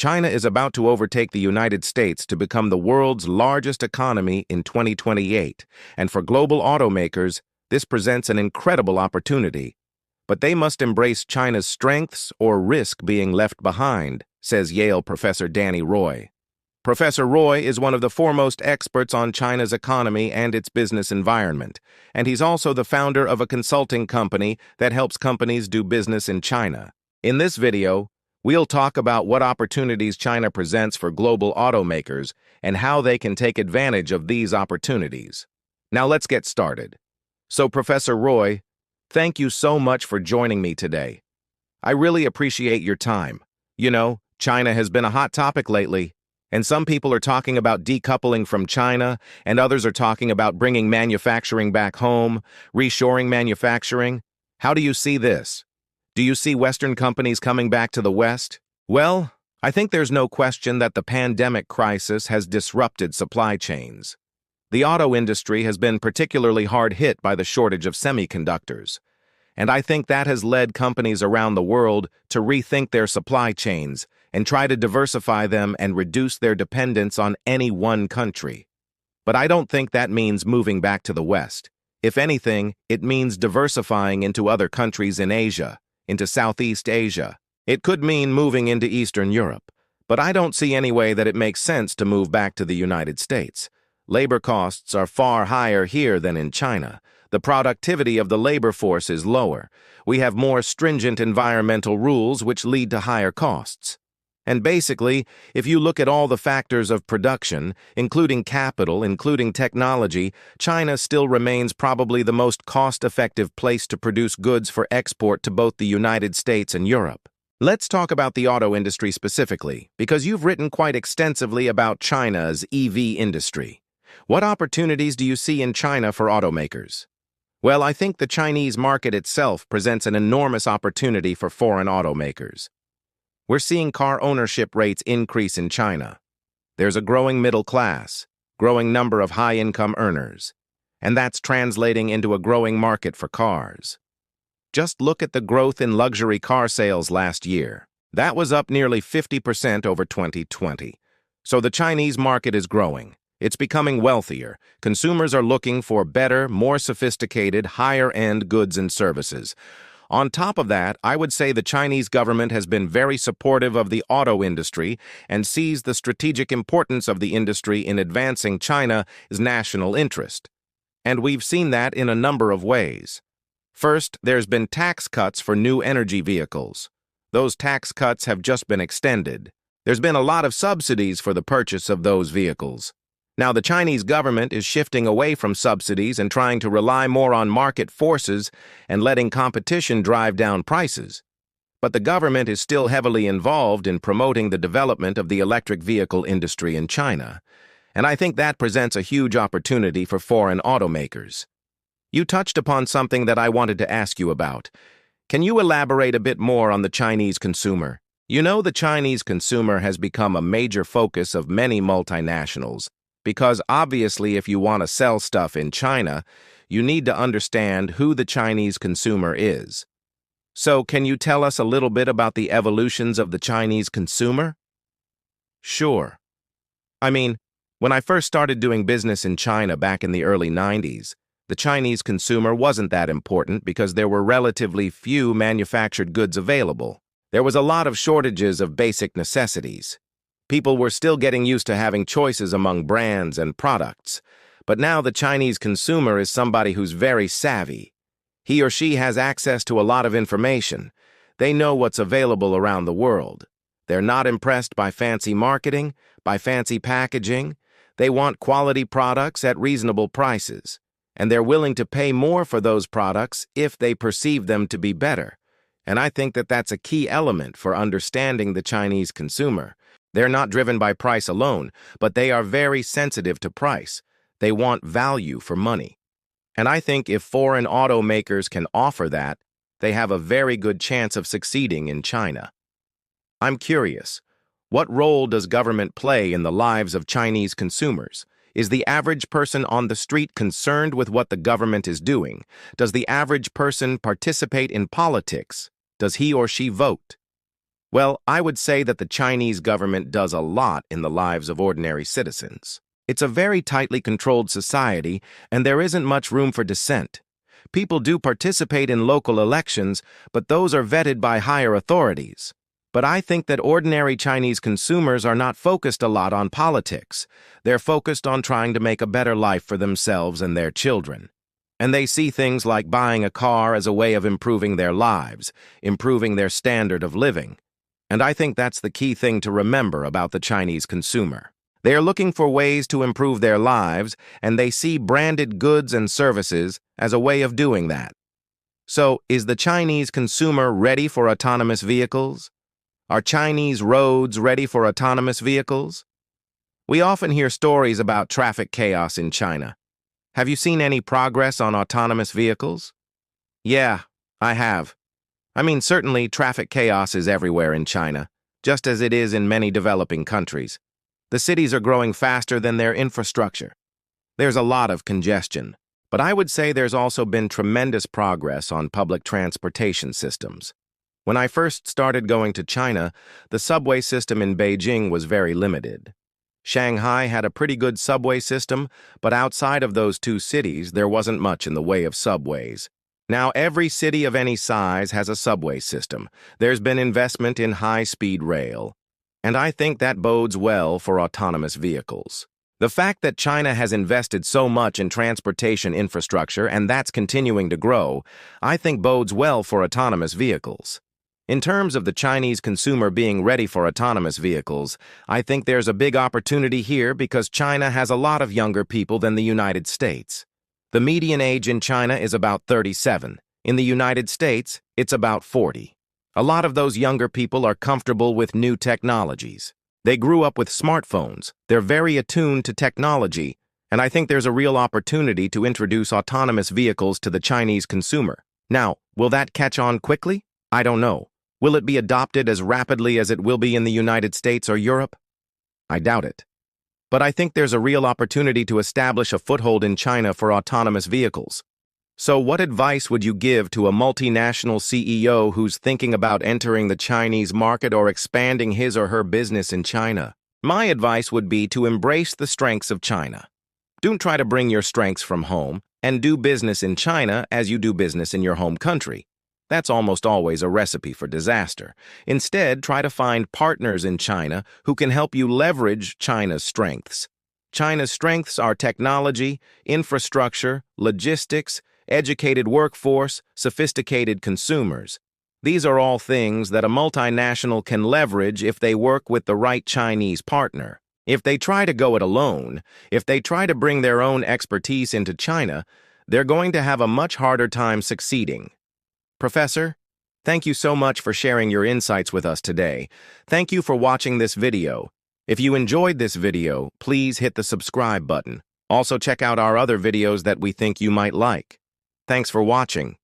China is about to overtake the United States to become the world's largest economy in 2028, and for global automakers, this presents an incredible opportunity. But they must embrace China's strengths or risk being left behind, says Yale professor Danny Roy. Professor Roy is one of the foremost experts on China's economy and its business environment, and he's also the founder of a consulting company that helps companies do business in China. In this video, we'll talk about what opportunities China presents for global automakers and how they can take advantage of these opportunities. Now let's get started. So, Professor Roy, thank you so much for joining me today. I really appreciate your time. You know, China has been a hot topic lately, and some people are talking about decoupling from China, and others are talking about bringing manufacturing back home, reshoring manufacturing. How do you see this? Do you see Western companies coming back to the West? Well, I think there's no question that the pandemic crisis has disrupted supply chains. The auto industry has been particularly hard hit by the shortage of semiconductors, and I think that has led companies around the world to rethink their supply chains and try to diversify them and reduce their dependence on any one country. But I don't think that means moving back to the West. If anything, it means diversifying into other countries in Asia, into Southeast Asia. It could mean moving into Eastern Europe, but I don't see any way that it makes sense to move back to the United States. Labor costs are far higher here than in China. The productivity of the labor force is lower. We have more stringent environmental rules which lead to higher costs. And basically, if you look at all the factors of production, including capital, including technology, China still remains probably the most cost-effective place to produce goods for export to both the United States and Europe. Let's talk about the auto industry specifically, because you've written quite extensively about China's EV industry. What opportunities do you see in China for automakers? Well, I think the Chinese market itself presents an enormous opportunity for foreign automakers. We're seeing car ownership rates increase in China. There's a growing middle class, growing number of high-income earners, and that's translating into a growing market for cars. Just look at the growth in luxury car sales last year. That was up nearly 50% over 2020. So the Chinese market is growing. It's becoming wealthier. Consumers are looking for better, more sophisticated, higher-end goods and services. On top of that, I would say the Chinese government has been very supportive of the auto industry and sees the strategic importance of the industry in advancing China's national interest. And we've seen that in a number of ways. First, there's been tax cuts for new energy vehicles. Those tax cuts have just been extended. There's been a lot of subsidies for the purchase of those vehicles. Now, the Chinese government is shifting away from subsidies and trying to rely more on market forces and letting competition drive down prices. But the government is still heavily involved in promoting the development of the electric vehicle industry in China, and I think that presents a huge opportunity for foreign automakers. You touched upon something that I wanted to ask you about. Can you elaborate a bit more on the Chinese consumer? You know, the Chinese consumer has become a major focus of many multinationals. Because obviously, if you want to sell stuff in China, you need to understand who the Chinese consumer is. So, can you tell us a little bit about the evolutions of the Chinese consumer? Sure. I mean, when I first started doing business in China back in the early 90s, the Chinese consumer wasn't that important because there were relatively few manufactured goods available. There was a lot of shortages of basic necessities. People were still getting used to having choices among brands and products, but now the Chinese consumer is somebody who's very savvy. He or she has access to a lot of information. They know what's available around the world. They're not impressed by fancy marketing, by fancy packaging. They want quality products at reasonable prices, and they're willing to pay more for those products if they perceive them to be better. And I think that that's a key element for understanding the Chinese consumer. They're not driven by price alone, but they are very sensitive to price. They want value for money. And I think if foreign automakers can offer that, they have a very good chance of succeeding in China. I'm curious, what role does government play in the lives of Chinese consumers? Is the average person on the street concerned with what the government is doing? Does the average person participate in politics? Does he or she vote? Well, I would say that the Chinese government does a lot in the lives of ordinary citizens. It's a very tightly controlled society, and there isn't much room for dissent. People do participate in local elections, but those are vetted by higher authorities. But I think that ordinary Chinese consumers are not focused a lot on politics. They're focused on trying to make a better life for themselves and their children. And they see things like buying a car as a way of improving their lives, improving their standard of living. And I think that's the key thing to remember about the Chinese consumer. They are looking for ways to improve their lives, and they see branded goods and services as a way of doing that. So, is the Chinese consumer ready for autonomous vehicles? Are Chinese roads ready for autonomous vehicles? We often hear stories about traffic chaos in China. Have you seen any progress on autonomous vehicles? Yeah, I have. I mean, certainly traffic chaos is everywhere in China, just as it is in many developing countries. The cities are growing faster than their infrastructure. There's a lot of congestion, but I would say there's also been tremendous progress on public transportation systems. When I first started going to China, the subway system in Beijing was very limited. Shanghai had a pretty good subway system, but outside of those two cities, there wasn't much in the way of subways. Now, every city of any size has a subway system. There's been investment in high-speed rail. And I think that bodes well for autonomous vehicles. The fact that China has invested so much in transportation infrastructure and that's continuing to grow, I think bodes well for autonomous vehicles. In terms of the Chinese consumer being ready for autonomous vehicles, I think there's a big opportunity here because China has a lot of younger people than the United States. The median age in China is about 37. In the United States, it's about 40. A lot of those younger people are comfortable with new technologies. They grew up with smartphones. They're very attuned to technology, and I think there's a real opportunity to introduce autonomous vehicles to the Chinese consumer. Now, will that catch on quickly? I don't know. Will it be adopted as rapidly as it will be in the United States or Europe? I doubt it. But I think there's a real opportunity to establish a foothold in China for autonomous vehicles. So what advice would you give to a multinational CEO who's thinking about entering the Chinese market or expanding his or her business in China? My advice would be to embrace the strengths of China. Don't try to bring your strengths from home and do business in China as you do business in your home country. That's almost always a recipe for disaster. Instead, try to find partners in China who can help you leverage China's strengths. China's strengths are technology, infrastructure, logistics, educated workforce, sophisticated consumers. These are all things that a multinational can leverage if they work with the right Chinese partner. If they try to go it alone, if they try to bring their own expertise into China, they're going to have a much harder time succeeding. Professor, thank you so much for sharing your insights with us today. Thank you for watching this video. If you enjoyed this video, please hit the subscribe button. Also check out our other videos that we think you might like. Thanks for watching.